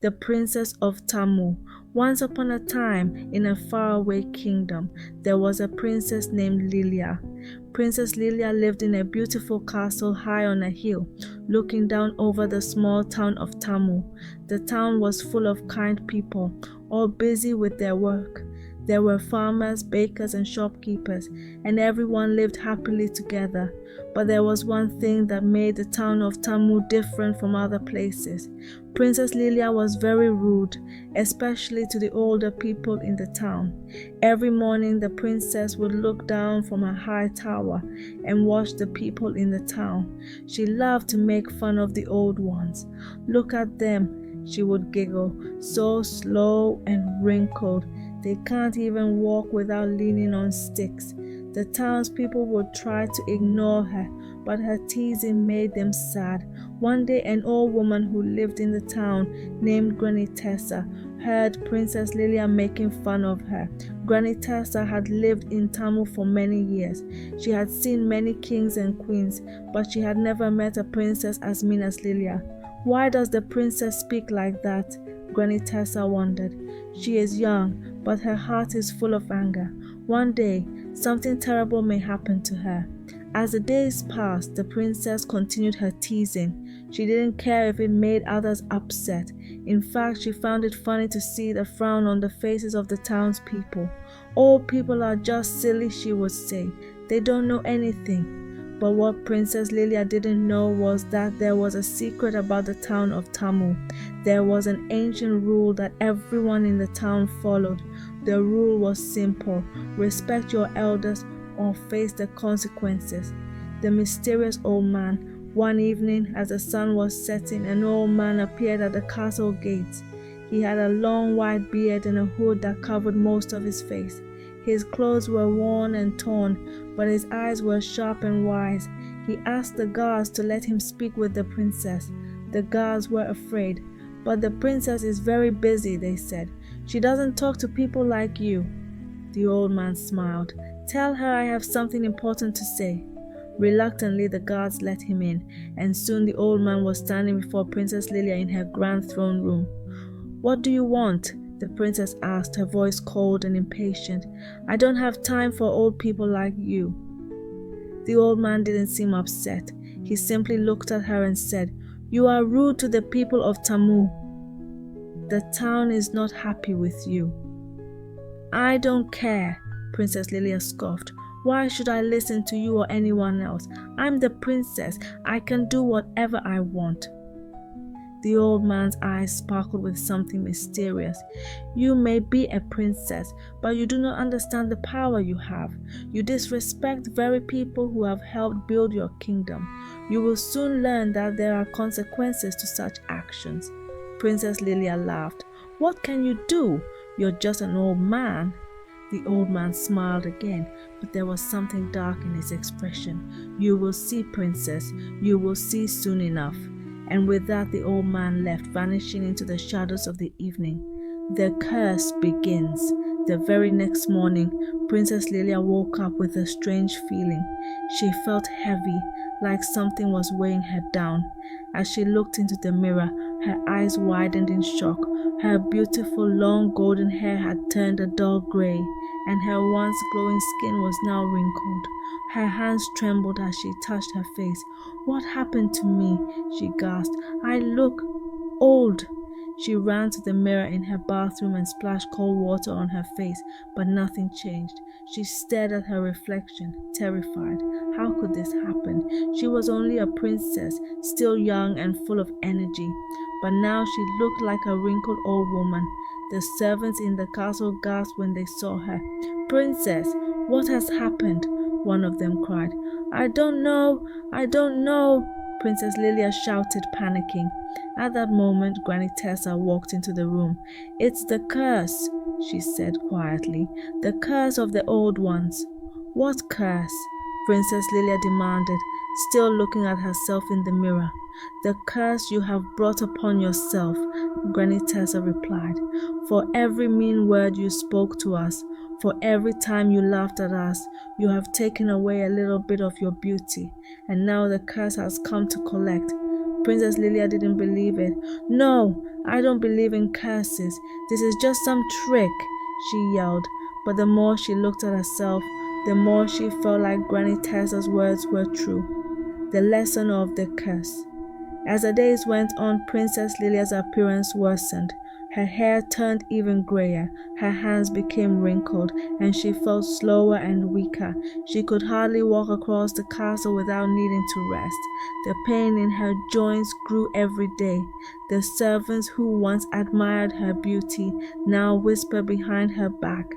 the Princess of Tamu. Once upon a time, in a faraway kingdom, there was a princess named Lilia. Princess Lilia lived in a beautiful castle high on a hill, looking down over the small town of Tamu. The town was full of kind people, all busy with their work. There were farmers, bakers, and shopkeepers, and everyone lived happily together. But there was one thing that made the town of Tamu different from other places. Princess Lilia was very rude, especially to the older people in the town. Every morning the princess would look down from her high tower and watch the people in the town. She loved to make fun of the old ones. "Look at them," she would giggle, "so slow and wrinkled. They can't even walk without leaning on sticks." The townspeople would try to ignore her, but her teasing made them sad. One day, an old woman who lived in the town, named Granny Tessa, heard Princess Lilia making fun of her. Granny Tessa had lived in Tamu for many years. She had seen many kings and queens, but she had never met a princess as mean as Lilia. "Why does the princess speak like that?" Granny Tessa wondered. "She is young, but her heart is full of anger. One day, something terrible may happen to her." As the days passed, the princess continued her teasing. She didn't care if it made others upset. In fact, she found it funny to see the frown on the faces of the townspeople. "Old people are just silly," she would say. "They don't know anything." But what Princess Lilia didn't know was that there was a secret about the town of Tamu. There was an ancient rule that everyone in the town followed. The rule was simple: respect your elders or face the consequences. The mysterious old man. One evening, as the sun was setting, an old man appeared at the castle gates. He had a long white beard and a hood that covered most of his face. His clothes were worn and torn, but his eyes were sharp and wise. He asked the guards to let him speak with the princess. The guards were afraid. "But the princess is very busy," they said. "She doesn't talk to people like you." The old man smiled. "Tell her I have something important to say." Reluctantly, the guards let him in, and soon the old man was standing before Princess Lilia in her grand throne room. "What do you want?" the princess asked, her voice cold and impatient. "I don't have time for old people like you." The old man didn't seem upset. He simply looked at her and said, "You are rude to the people of Tamu. The town is not happy with you." "I don't care," Princess Lilia scoffed. "Why should I listen to you or anyone else? I'm the princess. I can do whatever I want." The old man's eyes sparkled with something mysterious. "You may be a princess, but you do not understand the power you have. You disrespect the very people who have helped build your kingdom. You will soon learn that there are consequences to such actions." Princess Lilia laughed. "What can you do? You're just an old man." The old man smiled again, but there was something dark in his expression. "You will see, princess. You will see soon enough." And with that, the old man left, vanishing into the shadows of the evening. The curse begins. The very next morning, Princess Lilia woke up with a strange feeling. She felt heavy, like something was weighing her down. As she looked into the mirror, her eyes widened in shock. Her beautiful long golden hair had turned a dull gray, and her once glowing skin was now wrinkled. Her hands trembled as she touched her face. "What happened to me?" she gasped. "I look old." She ran to the mirror in her bathroom and splashed cold water on her face, but nothing changed. She stared at her reflection, terrified. How could this happen? She was only a princess, still young and full of energy, but now she looked like a wrinkled old woman. The servants in the castle gasped when they saw her. "Princess, what has happened?" one of them cried. I don't know, Princess Lilia shouted, panicking. At that moment, Granny Tessa walked into the room. "It's the curse," she said quietly. "The curse of the old ones." "What curse?" Princess Lilia demanded, still looking at herself in the mirror. "The curse you have brought upon yourself," Granny Tessa replied. "For every mean word you spoke to us, for every time you laughed at us, you have taken away a little bit of your beauty, and now the curse has come to collect." Princess Lilia didn't believe it. "No, I don't believe in curses. This is just some trick, she yelled. But the more she looked at herself, the more she felt like Granny Tessa's words were true. The lesson of the curse. As the days went on, Princess Lilia's appearance worsened. Her hair turned even grayer, her hands became wrinkled, and she felt slower and weaker. She could hardly walk across the castle without needing to rest. The pain in her joints grew every day. The servants who once admired her beauty now whispered behind her back,